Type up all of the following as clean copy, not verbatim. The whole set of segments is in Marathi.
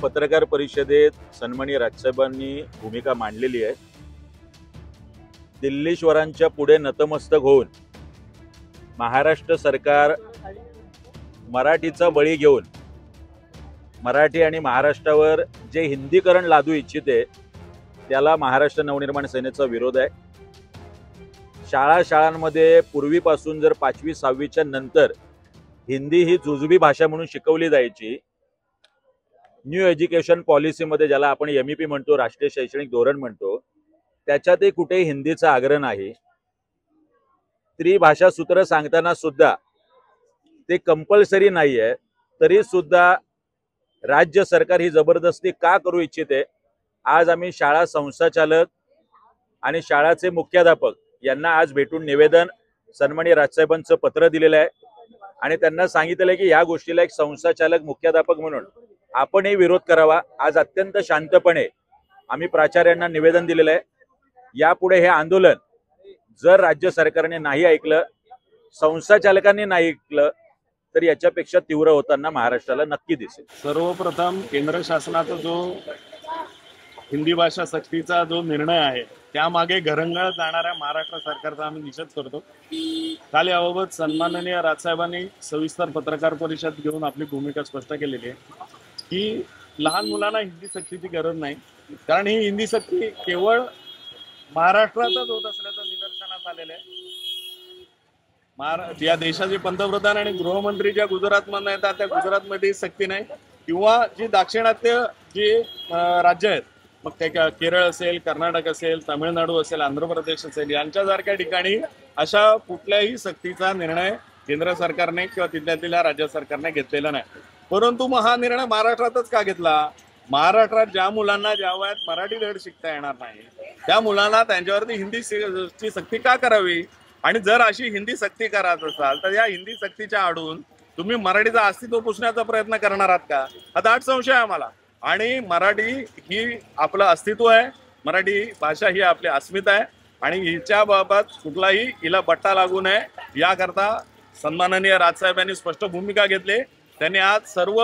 पत्रकार परिषदेत सन्माननीय राजसाहेबांनी भूमिका मांडलेली आहे। दिल्लीश्वरांच्या पुढे नतमस्तक होऊन महाराष्ट्र सरकार मराठीचा बळी घेऊन मराठी आणि महाराष्ट्रावर जे हिंदीकरण लादू इच्छिते त्याला महाराष्ट्र नवनिर्माण सेनेचा विरोध आहे। शाळांमध्ये पूर्वीपासून जर 5वी 6वीच्या नंतर हिंदी ही जुजबी भाषा म्हणून शिकवली जायची। न्यू एज्युकेशन पॉलिसीमध्ये ज्याला आपण MEP म्हणतो, राष्ट्रीय शैक्षणिक धोरण म्हणतो, त्याच्यातही कुठेही हिंदीचा आग्रह नाही। त्रिभाषा सूत्र सांगताना सुद्धा ते कंपल्सरी नाही आहे, तरी सुद्धा राज्य सरकार ही जबरदस्ती का करू इच्छिते। आज आम्ही शाळा संस्थाचालक आणि शाळाचे मुख्याध्यापक यांना आज भेटून निवेदन सन्माननीय राजसाहेबांचं पत्र दिलेलं आहे आणि त्यांना सांगितलं आहे की या गोष्टीला एक संस्थाचालक मुख्याध्यापक म्हणून आपणही विरोध करावा। आज अत्यंत शांतपणे आम्ही प्राचार्यांना निवेदन दिलेलं आहे। यापुढे हे आंदोलन जर राज्य सरकारने नाही ऐकलं, संस्थाचालकांनी नाही ऐकलं, तर याच्यापेक्षा तीव्र होताना महाराष्ट्राला नक्की दिसेल। सर्वप्रथम केंद्र शासनाचा जो हिंदी भाषा सक्तीचा जो निर्णय आहे त्यामागे घरंगळत जाणाऱ्या महाराष्ट्र सरकारचा आम्ही निषेध करतो। काल याबाबत सन्माननीय राजसाहेबांनी सविस्तर पत्रकार परिषद घेऊन आपली भूमिका स्पष्ट केलेली आहे की लहान मुलांना हिंदी सक्तीची गरज नाही, कारण ही हिंदी सक्ती केवळ महाराष्ट्रातच होत असल्याचं निदर्शनास आलेलं आहे। या देशाचे पंतप्रधान आणि गृहमंत्री ज्या गुजरातमधून येतात त्या गुजरातमध्ये सक्ती नाही, किंवा जी दाक्षिणात्य जी राज्य आहेत, मग ते केरळ असेल, कर्नाटक असेल, तामिळनाडू असेल, आंध्र प्रदेश असेल, यांच्यासारख्या ठिकाणी अशा कुठल्याही सक्तीचा निर्णय केंद्र सरकारने किंवा तिथल्या राज्य सरकारने घेतलेला नाही। परंतु मग हा निर्णय महाराष्ट्रातच का घेतला? महाराष्ट्रात ज्या मुलांना ज्या वयात मराठी धड शिकता येणार नाही त्या मुलांना त्यांच्यावरती हिंदीची सक्ती का करावी? आणि जर अशी हिंदी सक्ती करत असाल तर या हिंदी सक्तीच्या आडून तुम्ही मराठीचं अस्तित्व पुसण्याचा प्रयत्न करणार आहात का? हा दाट संशय आहे आम्हाला। आणि मराठी ही आपलं अस्तित्व आहे, मराठी भाषा ही आपली अस्मिता आहे आणि हिच्या बाबत कुठलाही हिला बट्टा लागू नये याकरता सन्माननीय राजसाहेबांनी स्पष्ट भूमिका घेतली। त्यांनी आज सर्व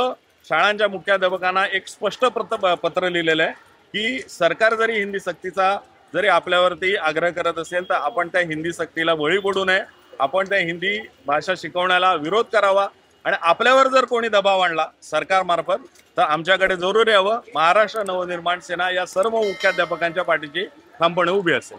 शाळांच्या मुख्याध्यापकांना एक स्पष्ट पत्र लिहिलेलं आहे की सरकार जरी हिंदी सक्तीचा जरी आपल्यावरती आग्रह करत असेल तर आपण त्या हिंदी सक्तीला बळी पडू नये, आपण त्या हिंदी भाषा शिकवण्याला विरोध करावा आणि आपल्यावर जर कोणी दबाव आणला सरकारमार्फत तर आमच्याकडे जरूर यावं। महाराष्ट्र नवनिर्माण सेना या सर्व मुख्याध्यापकांच्या पाठीशी ठामपणे उभी असेल।